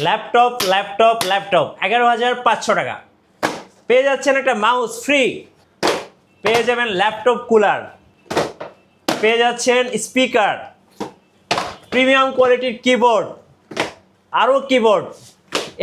Laptop laptop laptop 11,500 টাকা। পেয়ে যাচ্ছেন একটা মাউস ফ্রি, পেয়ে যাবেন ল্যাপটপ কুলার, পেয়ে যাচ্ছেন স্পিকার, প্রিমিয়াম কোয়ালিটির কিবোর্ড, আরও কিবোর্ড।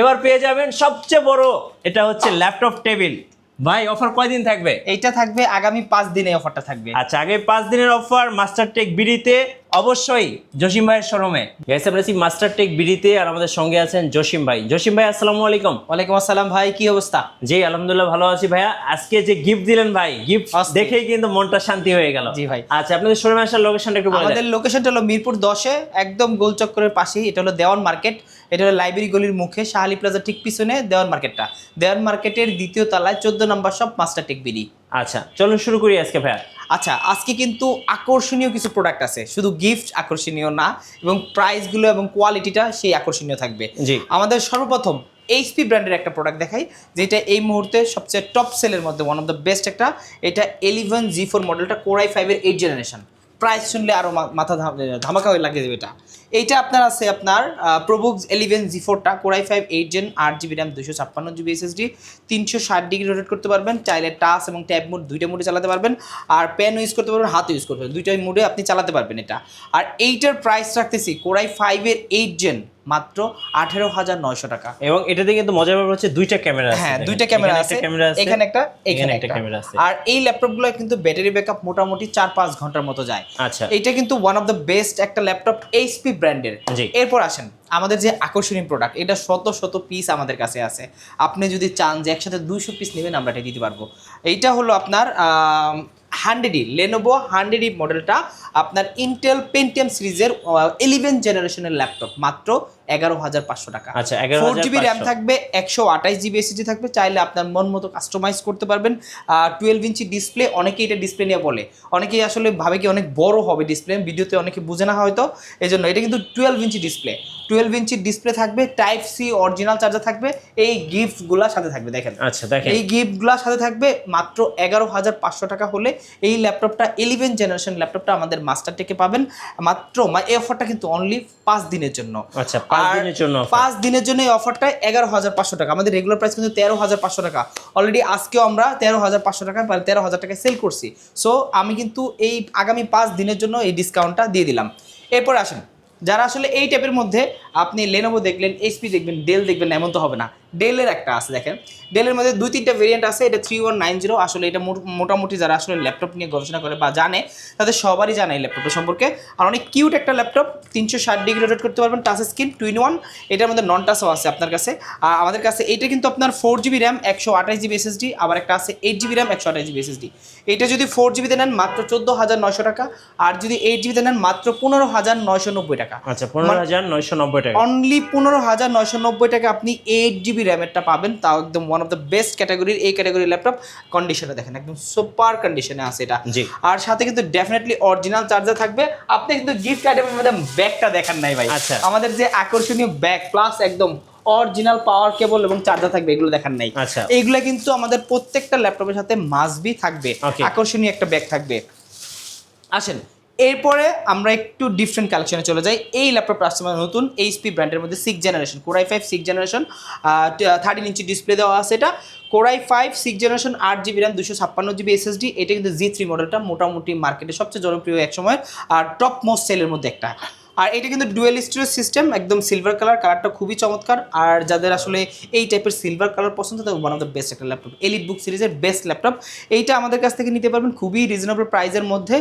এবার পেয়ে যাবেন সবচেয়ে বড়, এটা হচ্ছে ল্যাপটপ টেবিল। ভাই অফার কয়দিন থাকবে? এইটা থাকবে আগামী 5 দিনে অফারটা থাকবে। আচ্ছা, আগে 5 দিনের অফার মাস্টার টেক বিডিতে, অবশ্যই জসিম ভাইয়ের শোরুমে। গাইস আমরা আছি মাস্টার টেক বিডিতে, আর আমাদের সঙ্গে আছেন জসিম ভাই। জসিম ভাই আসসালামু আলাইকুম। ওয়ালাইকুম আসসালাম ভাই, কি অবস্থা? জি আলহামদুলিল্লাহ ভালো আছি ভাইয়া। আজকে যে গিফট দিলেন ভাই, গিফট দেখেই কিন্তু মনটা শান্তি হয়ে গেল। জি ভাই। আচ্ছা, আপনাদের শোরুমে আসার লোকেশনটা একটু বলে দেন। আমাদের লোকেশনটা হলো মিরপুর 10-এ, একদম গোল চক্করের পাশেই। এটা হলো দেওয়ান মার্কেট, এটা হলো লাইব্রেরি গলির মুখে, শাহালি প্লাজা ঠিক পিছনে দেওয়ান মার্কেটটা। দেওয়ান মার্কেটের দ্বিতীয় তলায় 14 নম্বর শপ, মাস্টার টেক বিডি। আচ্ছা চলুন শুরু করি আজকে ভাইয়া। আচ্ছা, আজকে কিন্তু আকর্ষণীয় কিছু প্রোডাক্ট আছে, শুধু গিফট আকর্ষণীয় না, এবং প্রাইসগুলো এবং কোয়ালিটিটা সেই আকর্ষণীয় থাকবে। জি। আমাদের সর্বপ্রথম এইচপি ব্র্যান্ডের একটা প্রোডাক্ট দেখাই, যেটা এই মুহূর্তে সবচেয়ে টপ সেলের মধ্যে ওয়ান অফ দ্য বেস্ট একটা। এটা 11 G4 মডেলটা, Core i5-এর 8th জেনারেশন। প্রাইস শুনলে আরও মাথা ধামাকা হয়ে লাগিয়ে দেবে এটা। এইটা আপনার আছে আপনার প্রোবুক্স 11 G4টা, Core i5 8 Gen, 8GB RAM, 256GB SSD, 360 degree rotate করতে পারবেন। চাইলে টাচ এবং ট্যাব মোড দুইটা মোডে চালাতে পারবেন, আর পেন ইউজ করতে পারবেন, হাত ইউজ করতে পারবেন, দুইটাই মোডে আপনি চালাতে পারবেন এটা। আর এইটার প্রাইস রাখতেছি Core i5-এর 8 Gen মাত্র 18,900 টাকা। এবং এটাতে কিন্তু মজার ব্যাপার হচ্ছে দুইটা ক্যামেরা আছে। হ্যাঁ, দুইটা ক্যামেরা আছে, এখানে একটা এখানে একটা ক্যামেরা আছে। আর এই ল্যাপটপগুলো কিন্তু ব্যাটারি ব্যাকআপ মোটামুটি 4-5 ঘন্টার মতো যায়। আচ্ছা, এটা কিন্তু ওয়ান অফ দ্য বেস্ট একটা ল্যাপটপ এইচপি ব্র্যান্ডের। এরপর আসেন আমাদের যে আকর্ষণীয় প্রোডাক্ট, এটা শত শত পিস আমাদের কাছে আছে। আপনি যদি চান যে একসাথে 200 পিস নেবেন, আমরা এটা দিতে পারবো। এইটা হলো আপনার 100E লেনোভো 100E মডেলটা, আপনার ইন্টেল পেন্টিয়াম সিরিজের 11 জেনারেশনের ল্যাপটপ, মাত্র 11,500 টাকা। আচ্ছা, 4GB র্যাম থাকবে, 128GB SSD থাকবে, চাইলে আপনার মন মতো কাস্টমাইজ করতে পারবেন। 12 ইঞ্চি ডিসপ্লে, অনেকেই এটা ডিসপ্লে নিয়ে বলে, অনেকেই আসলে ভাবে কি অনেক বড় হবে ডিসপ্লে, ভিডিওতে অনেকে বুঝে না হয়তো, এই জন্য এটা কিন্তু 12 ইঞ্চি ডিসপ্লে। 12 ইঞ্চি ডিসপ্লে থাকবে, টাইপ সি অরিজিনাল চার্জার থাকবে, এই গিফটগুলোর সাথে থাকবে। দেখেন, আচ্ছা দেখেন, এই গিফটগুলোর সাথে থাকবে। মাত্র 11,500 টাকা হলে এই ল্যাপটপটা 11 জেনারেশন ল্যাপটপটা আমাদের মাস্টার টেকে পাবেন। মাত্র এই অফারটা কিন্তু অনলি 5 দিনের জন্য। আচ্ছা, 5 দিনের জন্য, 5 দিনের জন্য এই অফারটা 11,500 টাকা। আমাদের রেগুলার প্রাইস কিন্তু 13,500 টাকা। অলরেডি আজকেও আমরা 13,500 টাকা 13,000 টাকায় সেল করছি। সো আমি কিন্তু এই আগামী 5 দিনের জন্য এই ডিসকাউন্টটা দিয়ে দিলাম। এরপর আসেন, যারা আসলে এই টাইপের মধ্যে আপনি লেনোভো দেখলেন, এইচপি দেখবেন, ডেল দেখবেন, এমন তো হবে না। ডেলের একটা আছে, দেখেন ডেলের মধ্যে 2-3টা ভেরিয়েন্ট আছে। এটা 3190। আসলে এটা মোটামুটি যারা আসলে ল্যাপটপ নিয়ে গবেষণা করে বা জানে, তাদের সবারই জানে এই ল্যাপটপের সম্পর্কে। আর অনেক কিউট একটা ল্যাপটপ, 360 ডিগ্রি রোটেট করতে পারবেন, টাচ স্ক্রিন, 2-in-1। এটার মধ্যে নন টাচও আছে আপনার কাছে। আর আমাদের কাছে এইটা কিন্তু আপনার 4GB র্যাম, 128GB SSD, আবার একটা আছে 8GB র্যাম, 128GB SSD। এটা যদি 4GB তে নেন মাত্র 14,900 টাকা, আর যদি 8GB তে নেন মাত্র 15,990 টাকা। আচ্ছা, 15,990 টাকা। অনলি 15,990 টাকা আপনি 8GB র্যামেরটা পাবেন, তাও একদম ওয়ান অফ দ্য বেস্ট ক্যাটাগরির। এই ক্যাটাগরির ল্যাপটপ কন্ডিশনটা দেখেন, একদম সুপার কন্ডিশনে আছে এটা। আর সাথে কিন্তু ডেফিনেটলি অরিজিনাল চার্জার থাকবে। আপনি কিন্তু গিফট আইটেমের মধ্যে ব্যাগটা দেখান নাই ভাই। আচ্ছা, আমাদের যে আকর্ষণীয় ব্যাগ প্লাস একদম অরিজিনাল পাওয়ার কেবল এবং চার্জার থাকবে, এগুলো দেখান নাই। আচ্ছা, এইগুলা কিন্তু আমাদের প্রত্যেকটা ল্যাপটপের সাথে মাস্ট বি থাকবে। আকর্ষণীয় একটা ব্যাগ থাকবে। আসেন, এরপরে আমরা একটু ডিফারেন্ট কালেকশনে চলে যাই। এই ল্যাপটপ আসছে নতুন এইচপি ব্র্যান্ডের মধ্যে 6th generation, Core i5 6th generation, 13 inch display দেওয়া আছে। এটা Core i5 6th generation, 8GB RAM, 256GB SSD। এটা কিন্তু G3 মডেলটা, মোটামুটি মার্কেটে সবচেয়ে জনপ্রিয় এক সময় আর টপ মোস্ট সেলের মধ্যে একটা। আর এটা কিন্তু ডুয়েল স্টোরেজ সিস্টেম, একদম সিলভার কালারটা খুবই চমৎকার। আর যাদের আসলে এই টাইপের সিলভার কালার পছন্দ, তাদের ওয়ান অফ দ্য বেস্ট একটা ল্যাপটপ, এলিট বুক সিরিজের বেস্ট ল্যাপটপ। এইটা আমাদের কাছ থেকে নিতে পারবেন খুবই রিজনেবল প্রাইসের মধ্যে।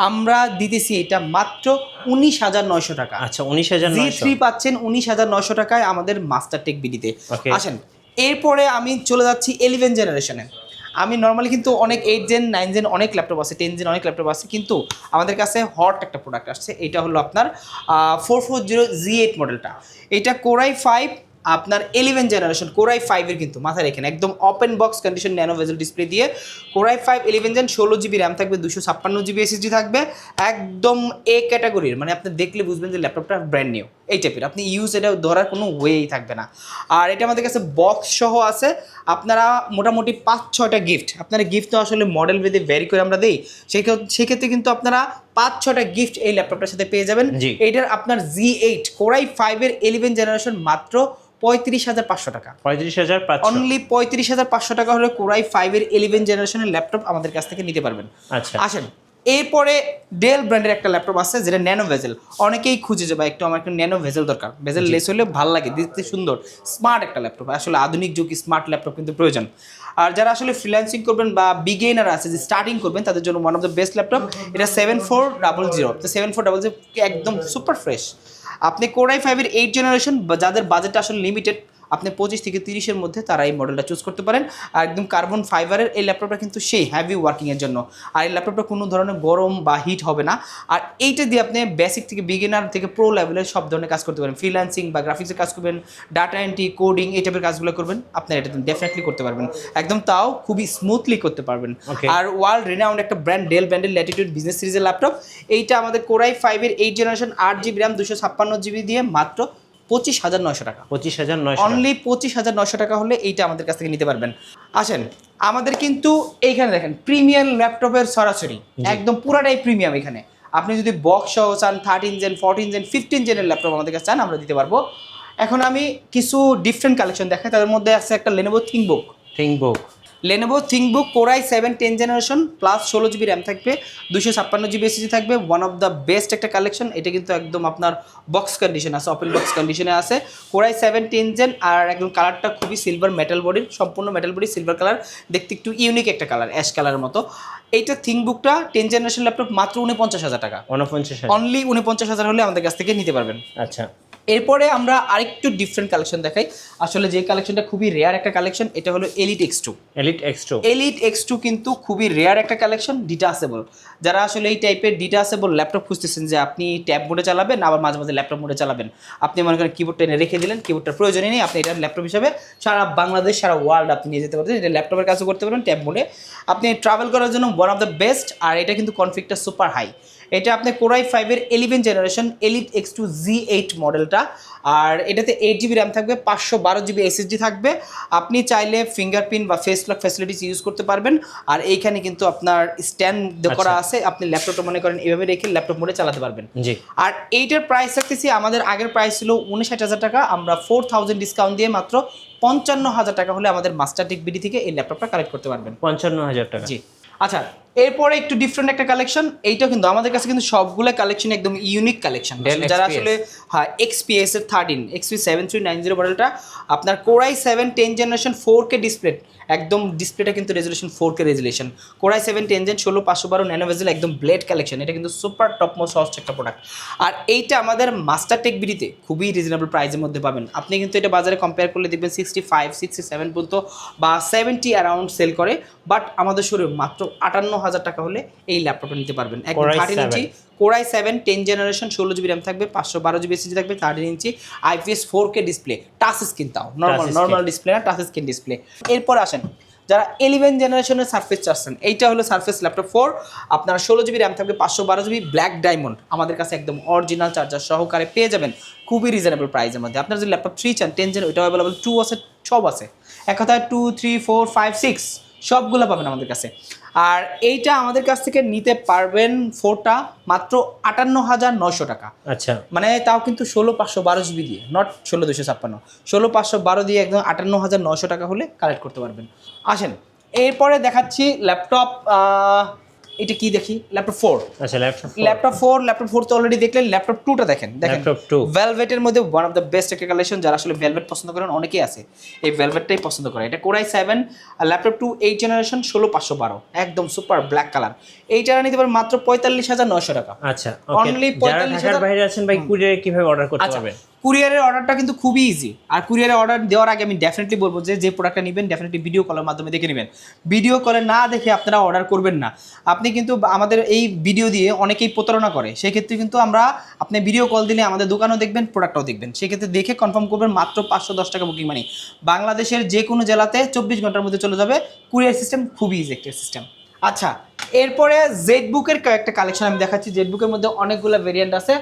আমরা দিতেছি এটা মাত্র 19,900 টাকা। আচ্ছা, 19,900। G3 পাচ্ছেন 19,900 টাকায় আমাদের মাস্টার টেক বিডিতে। আসেন, এরপরে আমি চলে যাচ্ছি 11 জেনারেশনে। আমি নর্মালি কিন্তু অনেক 8 জেন 9 জেন অনেক ল্যাপটপ আছে, 10 জেন অনেক ল্যাপটপ আছে, কিন্তু আমাদের কাছে হট একটা প্রোডাক্ট আসছে। এটা হলো আপনার 440G8 মডেলটা। এটা Core i5 আপনার 11 জেনারেশন, Core i5-এর কিন্তু মাথায় রেখেন, একদম open box condition, nano bezel display দিয়ে। Core i5 11 gen, 16GB RAM থাকবে, 256GB SSD থাকবে, একদম এ ক্যাটাগরির, মানে আপনি দেখলে বুঝবেন যে ল্যাপটপটা ব্র্যান্ড নিউ এই টাইপের। আপনি ইউজ এটা ধরার কোনো ওয়েই থাকবে না। আর এটা আমাদের কাছে বক্স সহ আছে। আপনারা মোটামুটি 5-6টা গিফট, আপনারা গিফট তো আসলে মডেল ভেদে ভ্যারি করে আমরা দিই, সেক্ষেত্রে কিন্তু আপনারা 5-6টা গিফট এই ল্যাপটপটার সাথে পেয়ে যাবেন। জি। এইটার আপনার Z8 কোরাই 5 এর 11 জেনারেশন মাত্র 35,500 টাকা। 35,500 অনলি 35,500 টাকা হলে কোরাই 5 এর 11 জেনারেশনের ল্যাপটপ আমাদের কাছ থেকে নিতে পারবেন। আচ্ছা। আসেন, এরপরে ডেল ব্র্যান্ডের একটা ল্যাপটপ আছে যেটা ন্যানো ভেজেল। অনেকেই খুঁজে যে ভাই আমার একটু ন্যানো ভেজেল দরকার, ভেজেল লেস হলে ভালো লাগে, দেখতে সুন্দর, স্মার্ট একটা ল্যাপটপ। আসলে আধুনিক যুগে স্মার্ট ল্যাপটপ কিন্তু প্রয়োজন। আর যারা আসলে ফ্রিল্যান্সিং করবেন বা বিগিনার আছে যে স্টার্টিং করবেন তাদের জন্য one of the best laptop এটা 7400। তো 7400 একদম সুপার ফ্রেশ। আপনি কোরাই 5 এর 8 জেনারেশন, যাদের বাজেট আসলে লিমিটেড, আপনি 25 থেকে 30-এর মধ্যে তারা এই মডেলটা চুজ করতে পারেন। আর একদম কার্বন ফাইবারের এই ল্যাপটপটা কিন্তু সেই হ্যাভি ওয়ার্কিংয়ের জন্য। আর এই ল্যাপটপটা কোনো ধরনের গরম বা হিট হবে না। আর এইটা দিয়ে আপনি বেসিক থেকে বিগিনার থেকে প্রো লেভেলের সব ধরনের কাজ করতে পারেন। ফ্রিল্যান্সিং বা গ্রাফিক্সের কাজ করবেন, ডাটা এন্ট্রি, কোডিং, এই টাইপের কাজগুলো করবেন, আপনার এটা ডেফিনেটলি করতে পারবেন। একদম তাও খুবই স্মুথলি করতে পারবেন। আর ওয়ার্ল্ড রিনাউন্ড একটা ব্র্যান্ড ডেল ব্র্যান্ডের ল্যাটিটিউড বিজনেস সিরিজের ল্যাপটপ। এইটা আমাদের কোরাই 5 এর 8 জেনারেশন 8GB RAM 256GB দিয়ে মাত্র 25,900 টাকা। 25,900 অনলি 25,900 টাকা হলে এইটা আমাদের কাছ থেকে নিতে পারবেন। আসেন, আমাদের কিন্তু এইখানে দেখেন প্রিমিয়াম ল্যাপটপের সরাসরি একদম পুরাটাই প্রিমিয়াম। এখানে আপনি যদি বক্স সহ চান 13 জেন, 14 জেন, 15 জেনের ল্যাপটপ আমাদের কাছে চান, আমরা দিতে পারবো। এখন আমি কিছু ডিফারেন্ট কালেকশন দেখাই। তাদের মধ্যে আছে একটা Lenovo ThinkBook. Lenovo ThinkBook Core i 7 10 generation plus 16GB RAM থাকবে, 256GB এসএসডি থাকবে। ওয়ান অফ দ্য বেস্ট একটা কালেকশন। এটা কিন্তু একদম আপনার বক্স কন্ডিশন আছে, ওপেন বক্স কন্ডিশনে আছে। Core i 7 10 gen. আর একদম কালারটা খুবই সিলভার মেটাল বডির, সম্পূর্ণ মেটাল বডি সিলভার কালার, দেখতে একটু ইউনিক একটা কালার, অ্যাশ কালারের মতো। এইটা থিংকবুকটা 10 জেনারেশন ল্যাপটপ মাত্র 49,000 টাকা। 49,000 অনলি 49,000 হলে আমাদের কাছ থেকে নিতে পারবেন। আচ্ছা। এরপরে আমরা আরেকটু ডিফারেন্ট কালেকশন দেখাই। আসলে যে কালেকশনটা খুবই রেয়ার একটা কালেকশন, এটা হলো এলিট X2। এলিট X2 কিন্তু খুবই রেয়ার একটা কালেকশন, ডিটাচেবল। যারা আসলে এই টাইপের ডিটাচেবল ল্যাপটপ খুঁজতেছেন যে আপনি ট্যাব মোডে চালাবেন, আবার মাঝে মাঝে ল্যাপটপ মোডে চালাবেন, আপনি মনে করেন কিবোর্ডটা এনে রেখে দিলেন, কিবোর্ডটার প্রয়োজনই নেই, আপনি এটা ল্যাপটপ হিসাবে সারা বাংলাদেশ, সারা ওয়ার্ল্ড আপনি নিয়ে যেতে পারবেন। এটা ল্যাপটপের কাজও করতে পারবেন ট্যাব মোডে, আপনি ট্রাভেল করার জন্য ওয়ান অফ দ্য বেস্ট। আর এটা কিন্তু কনফিগটা সুপার হাই। এটা আপনি কোরাই 5 এর 11 জেনারেশন এলিট X2 Z8 মডেলটা। আর এটাতে 8GB র্যাম থাকবে, 512GB এসএসডি থাকবে। আপনি চাইলে ফিঙ্গারপ্রিন্ট বা ফেস লক ফ্যাসিলিটিস ইউজ করতে পারবেন। আর এইখানে কিন্তু আপনার স্ট্যান্ড করা আছে, আপনি ল্যাপটপটা মনে করেন এভাবে রেখে ল্যাপটপ মোডে চালাতে পারবেন। আর এইটার প্রাইস রাখতেছি, আমাদের আগের প্রাইস ছিল 59,000 টাকা, আমরা 4000 ডিসকাউন্ট দিয়ে মাত্র 55,000 টাকা হলে আমাদের মাস্টার টেক বিডি থেকে এই ল্যাপটপটা কালেক্ট করতে পারবেন। 55,000 টাকা। জি। আচ্ছা, এরপরে একটু ডিফারেন্ট একটা কালেকশন। এইটাও কিন্তু আমাদের কাছে কিন্তু সবগুলো কালেকশন একদম ইউনিক কালেকশন। যারা আসলে হ্যাঁ XPS এর 13 XP 7390 মডেলটা আপনার কোরাই 7 10 জেনারেশন 4K ডিসপ্লে, একদম ডিসপ্লেটা কিন্তু resolution 4K resolution. Core i 7 10 gen 16512 nano bezel, একদম ব্লেড কালেকশন। এটা কিন্তু সুপার টপ মোস্ট হস্ট একটা প্রোডাক্ট। আর এইটা আমাদের মাস্টার টেক বিডিতে খুবই রিজনেবল প্রাইসের মধ্যে পাবেন। আপনি কিন্তু এটা বাজারে কম্পেয়ার করলে দেখবেন 65 67 পর্যন্ত বা 70 অ্যারাউন্ড সেল করে, বাট আমাদের শোরুমে মাত্র 58,000 টাকা হলে এই ল্যাপটপটা নিতে পারবেন। একদম 13 ইঞ্চি কোরাই 7 10 জেনারেশন 16GB র্যাম থাকবে, 512GB এসএসডি থাকবে, 13 ইঞ্চি IPS 4K display, touch screen, তাও নর্মাল ডিসপ্লে না, টাচ স্ক্রিন ডিসপ্লে। এরপর আসেন যারা 11 জেনারেশনের সারফেস চাচ্ছেন, এইটা হলো সারফেস ল্যাপটপ 4, আপনার 16GB র্যাম থাকবে, 512GB ব্ল্যাক ডায়মন্ড আমাদের কাছে একদম অরিজিনাল চার্জার সহকারে পেয়ে যাবেন খুবই রিজনেবল প্রাইসের মধ্যে। আপনার যদি ল্যাপটপ 3 চান 10 জেন, ওইটাও অ্যাভেলেবল, 2 আছে, সব আছে, এক কথায় 2 3 4 5 6 সবগুলো পাবেন আমাদের কাছে। আর এইটা আমাদের কাছ থেকে নিতে পারবেন 4টা মাত্র 58,900 টাকা। আচ্ছা, মানে তাও কিন্তু 16512GB দিয়ে, নট 16256, 16512 দিয়ে একদম 58,900 টাকা হলে কালেক্ট করতে পারবেন। আসেন, এরপরে দেখাচ্ছি ল্যাপটপ। এটা কি দেখি, ল্যাপটপ 4। আচ্ছা, ল্যাপটপ 4 তো অলরেডি দেখলেন। ল্যাপটপ 2টা দেখেন ল্যাপটপ 2 ভেলভেটের মধ্যে ওয়ান অফ দ্য বেস্ট একটা কালেকশন। যারা আসলে ভেলভেট পছন্দ করেন, অনেকেই আছে এই ভেলভেটটাই পছন্দ করে। এটা কোরাই 7 ল্যাপটপ 2 8 জেনারেশন 16512, একদম সুপার ব্ল্যাক কালার। এইটা নিতে পারেন মাত্র 45,900 টাকা। আচ্ছা, অনলি 45,000 বাইরে আছেন ভাই, কুরিয়ারে কিভাবে অর্ডার করতে পারবেন? কুরিয়ারের অর্ডারটা কিন্তু খুবই ইজি। আর কুরিয়ারের অর্ডার দেওয়ার আগে আমি ডেফিনেটলি বলবো যে প্রোডাক্টটা নেবেন ডেফিনেটলি ভিডিও কলের মাধ্যমে দেখে নেবেন। ভিডিও কলে না দেখে আপনারা অর্ডার করবেন না। আপনি কিন্তু আমাদের এই ভিডিও দিয়ে অনেকেই প্রতারণা করে, সেক্ষেত্রে কিন্তু আপনি ভিডিও কল দিলে আমাদের দোকানও দেখবেন, প্রোডাক্টটাও দেখবেন, সেক্ষেত্রে দেখে কনফার্ম করবেন। মাত্র 510 টাকা বুকিং মানি, বাংলাদেশের যে কোনো জেলাতে 24 ঘন্টার মধ্যে চলে যাবে। কুরিয়ার সিস্টেম খুবই ইজি একটা সিস্টেম। আচ্ছা, এরপরে জেডবুকের কয়েকটা কালেকশন আমি দেখাচ্ছি। জেডবুকের মধ্যে অনেকগুলো ভেরিয়েন্ট আছে,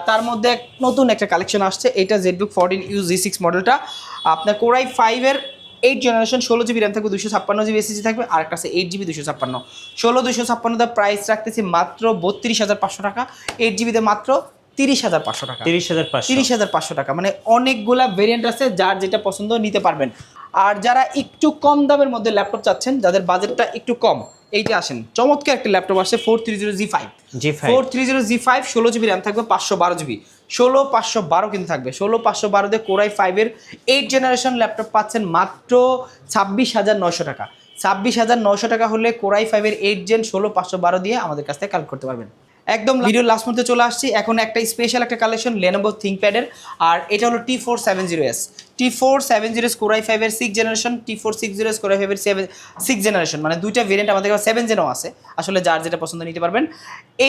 তার মধ্যে নতুন একটা কালেকশন আসছে। এটা জেডবুক 14U Z6 মডেলটা আপনার কোরাই 5 এর 8 জেনারেশন 16 জিবি র্যাম থাকবে, 256 জিবি এসএসডি থাকবে, আর একটা আছে 8 জিবি 256। 16 256 দা প্রাইস রাখতেছি মাত্র 32,500 টাকা, 8 জিবিতে মাত্র 30,500 টাকা। 30,500 30,500 টাকা, মানে অনেকগুলা ভেরিয়েন্ট আছে, যার যেটা পছন্দ নিতে পারবেন। আর যারা একটু কম দামের মধ্যে ল্যাপটপ চাচ্ছেন, যাদের বাজেটটা একটু কম, এইটা আসেন, চমৎকার একটা ল্যাপটপ আসছে 430G5। 430G5 16 জিবি র্যাম থাকবে, 512 জিবি, 16512 কিন্তু থাকবে। 16512 দিয়ে কোরাই 5-এর 8 জেনারেশন ল্যাপটপ পাচ্ছেন মাত্র 26,900 টাকা। 26,900 টাকা হলে কোরাই 5-এর 8 জেন 16512 দিয়ে আমাদের কাছ থেকে কালেক্ট করতে পারবেন। একদম ভিডিও লাস্ট মধ্যে চলে আসছি, এখন একটা স্পেশাল একটা কালেকশন Lenovo ThinkPad-এর, আর এটা হলো T470S। T470S কোরাই 5-এর 6 জেনারেশন, T460S কোরাই 5-এর 6 জেনারেশন, মানে দুইটা ভেরিয়েন্ট আমাদের কাছে 7 জেনও আছে। আসলে যার যেটা পছন্দ নিতে পারবেন।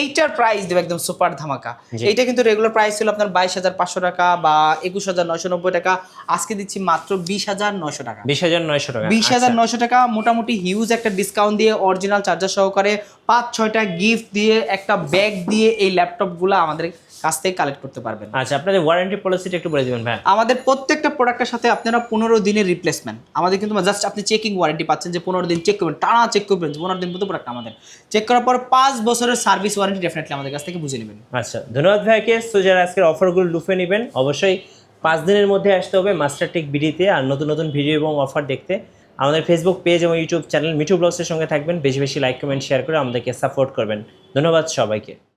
এইটার প্রাইস দেবে একদম সুপার ধামাকা। এইটা কিন্তু রেগুলার প্রাইস ছিল আপনার 22,500 টাকা বা 21,990 টাকা, আজকে দিচ্ছি মাত্র 20,900 টাকা। 20,900 টাকা। 20,900 টাকা, মোটামুটি হিউজ একটা ডিসকাউন্ট দিয়ে, অরিজিনাল চার্জার সহকারে 5-6টা গিফট দিয়ে, একটা ব্যাগ দিয়ে এই ল্যাপটপগুলো আমাদের কাছ থেকে কালেক্ট করতে পারবেন। আচ্ছা, আপনাদের ওয়ারেন্টি পলিসিটা একটু বলে দিবেন ভাই। আমাদের প্রত্যেকটা প্রোডাক্টের সাথে আপনারা 15 দিনের রিপ্লেসমেন্ট, আমাদের কিন্তু জাস্ট আপনি চেকিং ওয়ারেন্টি পাচ্ছেন, যে 15 দিন চেক করবেন, টানা চেক করবেন, 15 দিন পর্যন্ত প্রোডাক্ট আমাদের চেক করার পর 5 বছরের সার্ভিস ওয়ারেন্টি ডেফিনেটলি আমাদের কাছ থেকে বুঝে নেবেন। আচ্ছা, ধন্যবাদ ভাইকে। সো যারা আজকের অফারগুলো লুফে নেবেন, অবশ্যই 5 দিনের মধ্যে আসতে হবে মাস্টারটেক বিডিতে, আর নতুন নতুন ভিডিও এবং অফার দেখতে আমাদের ফেসবুক পেজ এবং ইউটিউব চ্যানেল মিঠু ব্লগসের সঙ্গে থাকবেন। বেশি বেশি লাইক কমেন্ট শেয়ার করে আমাদেরকে সাপোর্ট করবেন। ধন্যবাদ সবাইকে।